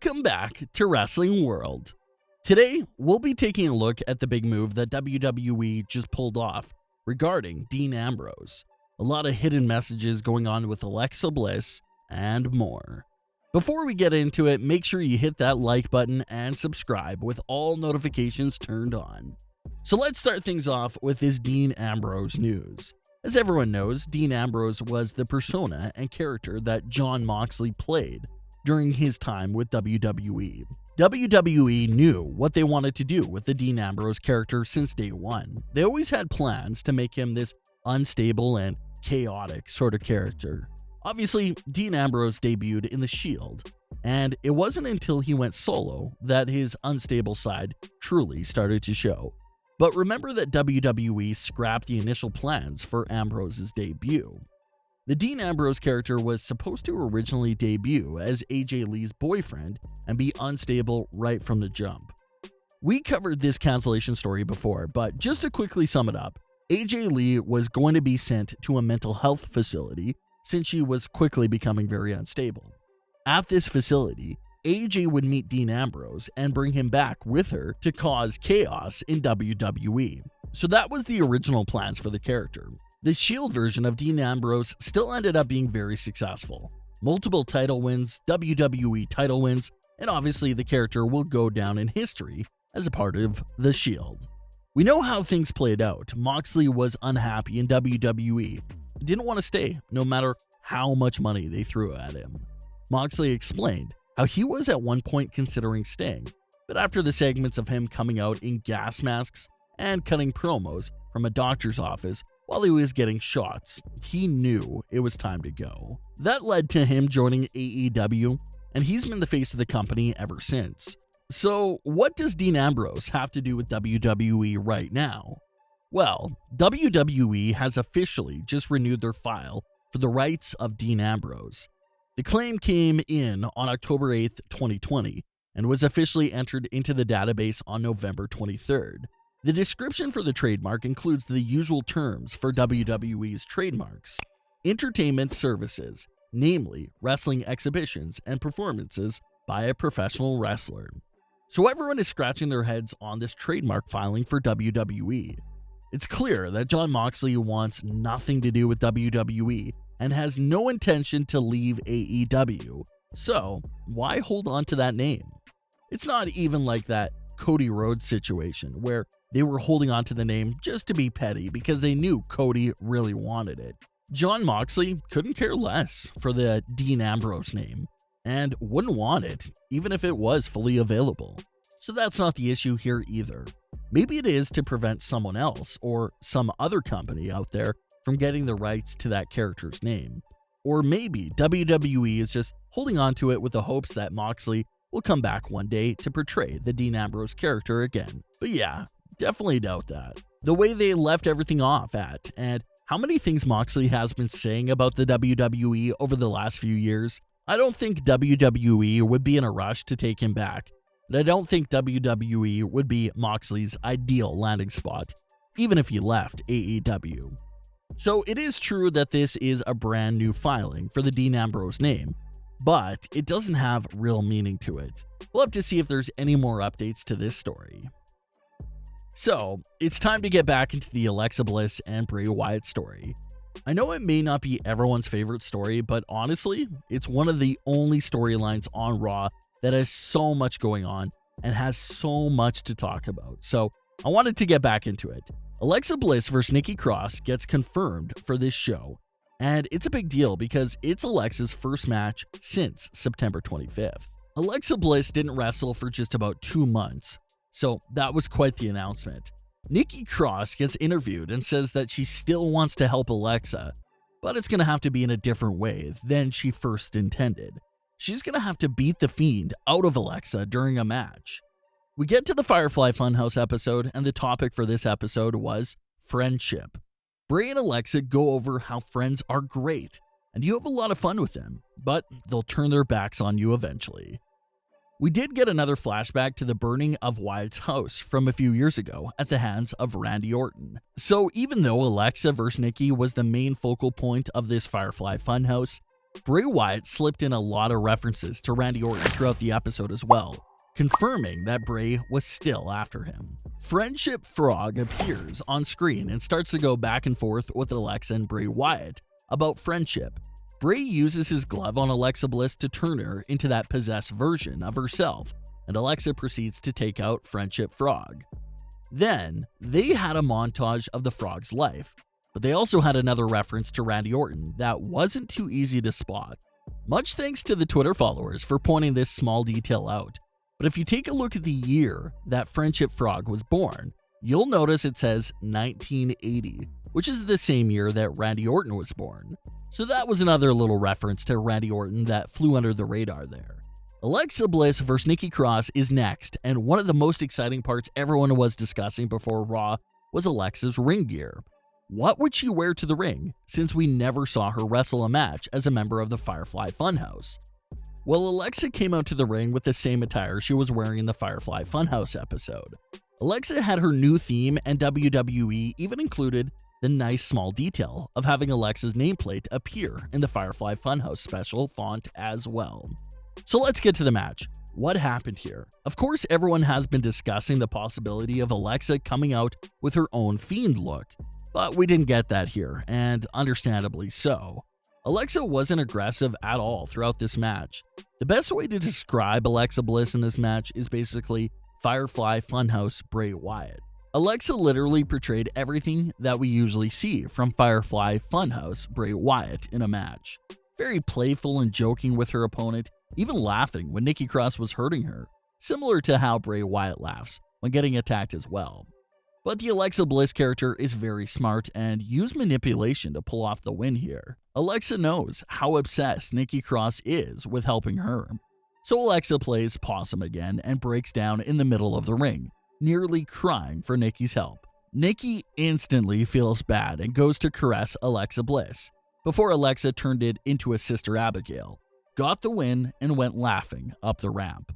Welcome back to Wrestling World. Today, we'll be taking a look at the big move that WWE just pulled off regarding Dean Ambrose. A lot of hidden messages going on with Alexa Bliss and more. Before we get into it, make sure you hit that like button and subscribe with all notifications turned on. So let's start things off with this Dean Ambrose news. As everyone knows, Dean Ambrose was the persona and character that Jon Moxley played during his time with WWE. WWE knew what they wanted to do with the Dean Ambrose character since day one. They always had plans to make him this unstable and chaotic sort of character. Obviously, Dean Ambrose debuted in The Shield, and it wasn't until he went solo that his unstable side truly started to show. But remember that WWE scrapped the initial plans for Ambrose's debut. The Dean Ambrose character was supposed to originally debut as AJ Lee's boyfriend and be unstable right from the jump. We covered this cancellation story before, but just to quickly sum it up, AJ Lee was going to be sent to a mental health facility since she was quickly becoming very unstable. At this facility, AJ would meet Dean Ambrose and bring him back with her to cause chaos in WWE. So that was the original plans for the character. The Shield version of Dean Ambrose still ended up being very successful. Multiple title wins, WWE title wins, and obviously the character will go down in history as a part of the Shield. We know how things played out. Moxley was unhappy in WWE, didn't want to stay no matter how much money they threw at him. Moxley explained how he was at one point considering staying, but after the segments of him coming out in gas masks and cutting promos from a doctor's office while he was getting shots, he knew it was time to go. That led to him joining AEW, and he's been the face of the company ever since. So what does Dean Ambrose have to do with WWE right now? Well, WWE has officially just renewed their file for the rights of Dean Ambrose. The claim came in on October 8th, 2020, and was officially entered into the database on November 23rd. The description for the trademark includes the usual terms for WWE's trademarks: entertainment services, namely wrestling exhibitions and performances by a professional wrestler. So everyone is scratching their heads on this trademark filing for WWE. It's clear that Jon Moxley wants nothing to do with WWE and has no intention to leave AEW. So why hold on to that name? It's not even like that Cody Rhodes situation where they were holding on to the name just to be petty because they knew Cody really wanted it. Jon Moxley couldn't care less for the Dean Ambrose name and wouldn't want it even if it was fully available. So that's not the issue here either. Maybe it is to prevent someone else or some other company out there from getting the rights to that character's name. Or maybe WWE is just holding on to it with the hopes that Moxley will come back one day to portray the Dean Ambrose character again. But yeah, definitely doubt that. The way they left everything off at, and how many things Moxley has been saying about the WWE over the last few years, I don't think WWE would be in a rush to take him back. And I don't think WWE would be Moxley's ideal landing spot, even if he left AEW. So it is true that this is a brand new filing for the Dean Ambrose name, but it doesn't have real meaning to it. We'll have to see if there's any more updates to this story. So, it's time to get back into the Alexa Bliss and Bray Wyatt story. I know it may not be everyone's favorite story, but honestly, it's one of the only storylines on Raw that has so much going on and has so much to talk about. So, I wanted to get back into it. Alexa Bliss vs. Nikki Cross gets confirmed for this show, and it's a big deal because it's Alexa's first match since September 25th. Alexa Bliss didn't wrestle for just about 2 months, so that was quite the announcement. Nikki Cross gets interviewed and says that she still wants to help Alexa, but it's going to have to be in a different way than she first intended. She's going to have to beat the Fiend out of Alexa during a match. We get to the Firefly Funhouse episode, and the topic for this episode was friendship. Bray and Alexa go over how friends are great, and you have a lot of fun with them, but they'll turn their backs on you eventually. We did get another flashback to the burning of Wyatt's house from a few years ago at the hands of Randy Orton. So even though Alexa vs. Nikki was the main focal point of this Firefly Funhouse, Bray Wyatt slipped in a lot of references to Randy Orton throughout the episode as well, confirming that Bray was still after him. Friendship Frog appears on screen and starts to go back and forth with Alexa and Bray Wyatt about friendship. Bray uses his glove on Alexa Bliss to turn her into that possessed version of herself, and Alexa proceeds to take out Friendship Frog. Then, they had a montage of the Frog's life, but they also had another reference to Randy Orton that wasn't too easy to spot. Much thanks to the Twitter followers for pointing this small detail out. But if you take a look at the year that Friendship Frog was born, you'll notice it says 1980, which is the same year that Randy Orton was born. So that was another little reference to Randy Orton that flew under the radar there. Alexa Bliss vs. Nikki Cross is next, and one of the most exciting parts everyone was discussing before Raw was Alexa's ring gear. What would she wear to the ring, since we never saw her wrestle a match as a member of the Firefly Funhouse? Well, Alexa came out to the ring with the same attire she was wearing in the Firefly Funhouse episode. Alexa had her new theme, and WWE even included the nice small detail of having Alexa's nameplate appear in the Firefly Funhouse special font as well. So let's get to the match. What happened here? Of course, everyone has been discussing the possibility of Alexa coming out with her own Fiend look, but we didn't get that here, and understandably so. Alexa wasn't aggressive at all throughout this match. The best way to describe Alexa Bliss in this match is basically Firefly Funhouse Bray Wyatt. Alexa literally portrayed everything that we usually see from Firefly Funhouse Bray Wyatt in a match. Very playful and joking with her opponent, even laughing when Nikki Cross was hurting her, similar to how Bray Wyatt laughs when getting attacked as well. But the Alexa Bliss character is very smart and used manipulation to pull off the win here. Alexa knows how obsessed Nikki Cross is with helping her. So Alexa plays possum again and breaks down in the middle of the ring, nearly crying for Nikki's help. Nikki instantly feels bad and goes to caress Alexa Bliss, before Alexa turned it into a Sister Abigail, got the win, and went laughing up the ramp.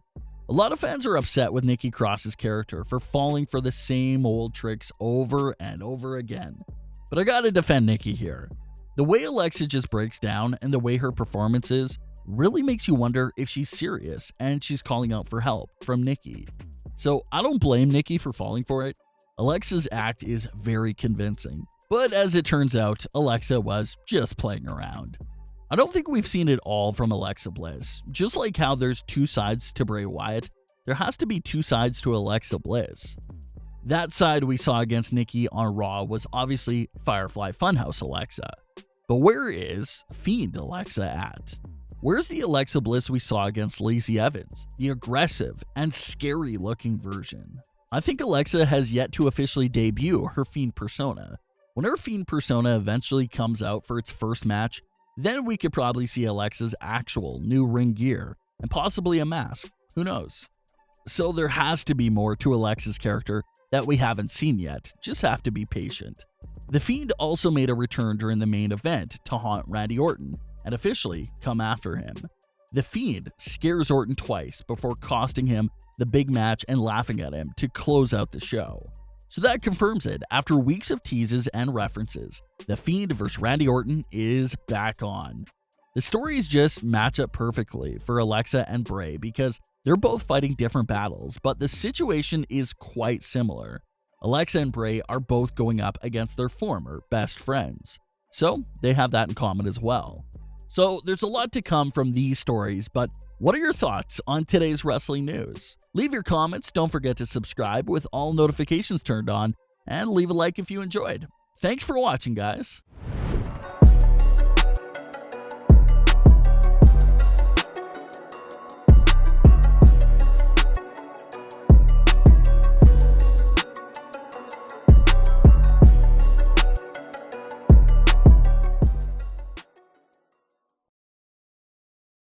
A lot of fans are upset with Nikki Cross's character for falling for the same old tricks over and over again. But I gotta defend Nikki here. The way Alexa just breaks down and the way her performance is really makes you wonder if she's serious and she's calling out for help from Nikki. So I don't blame Nikki for falling for it. Alexa's act is very convincing. But as it turns out, Alexa was just playing around. I don't think we've seen it all from Alexa Bliss. Just like how there's two sides to Bray Wyatt, there has to be two sides to Alexa Bliss. That side we saw against Nikki on Raw was obviously Firefly Funhouse Alexa. But where is Fiend Alexa at? Where's the Alexa Bliss we saw against Lacey Evans, the aggressive and scary looking version? I think Alexa has yet to officially debut her Fiend persona. When her Fiend persona eventually comes out for its first match, then we could probably see Alexa's actual new ring gear and possibly a mask, who knows? So there has to be more to Alexa's character that we haven't seen yet, just have to be patient. The Fiend also made a return during the main event to haunt Randy Orton and officially come after him. The Fiend scares Orton twice before costing him the big match and laughing at him to close out the show. So that confirms it. After weeks of teases and references, The Fiend vs. Randy Orton is back on. The stories just match up perfectly for Alexa and Bray because they're both fighting different battles, but the situation is quite similar. Alexa and Bray are both going up against their former best friends, so they have that in common as well. So there's a lot to come from these stories, but what are your thoughts on today's wrestling news? Leave your comments, don't forget to subscribe with all notifications turned on, and leave a like if you enjoyed. Thanks for watching, guys.